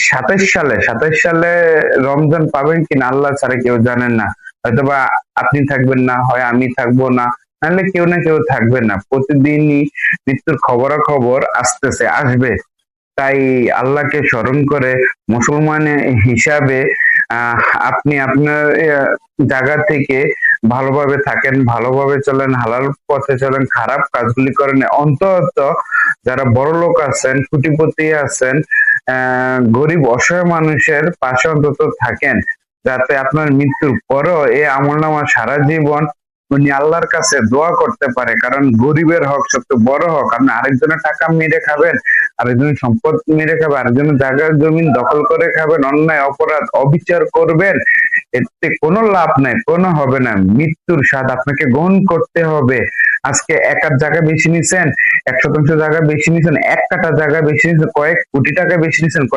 সাতাইশ সালে রমজান পাবেন কিনা আল্লাহ ছাড়া কেউ জানেন না। হয়তোবা আপনি থাকবেন না, হয় আমি থাকবো না, নাহলে কেউ না কেউ থাকবেন না। প্রতিদিনই মৃত্যুর খবরাখবর আসতেছে, আসবে। তাই আল্লাহকে স্মরণ করে মুসলমান হিসাবে আহ আপনি আপনার জায়গা থেকে ভালোভাবে থাকেন, ভালোভাবে চলেন, হালাল পথে চলেন, খারাপ কাজগুলি করেন না। অন্তত যারা বড় লোক আছেন, কোটিপতি আছেন, গরিব অসহায় মানুষের পাশে অন্তত থাকেন, যাতে আপনার মৃত্যুর পরও এই আমলনামা সারা জীবন উনি আল্লাহর কাছে দোয়া করতে পারে। কারণ গরিবের হক সবচেয়ে বড় হক। আপনি আরেকজনের টাকা মেরে খাবেন, আরেকজনের সম্পদ মেরে খাবেন, আরেকজনের জায়গা জমিন দখল করে খাবেন, অন্যায় অপরাধ অবিচার করবেন, এতে কোনো লাভ নাই, কোনো হবে না। মৃত্যুর স্বাদ আপনাকে গ্রহণ করতে হবে। আজকে এক আধ জায়গা বেশি নিছেন, 1% জায়গা বেশি নিছেন, 1 কাঠা জায়গা বেশি নিছেন, কয়েক কোটি টাকা বেশি নিছেন,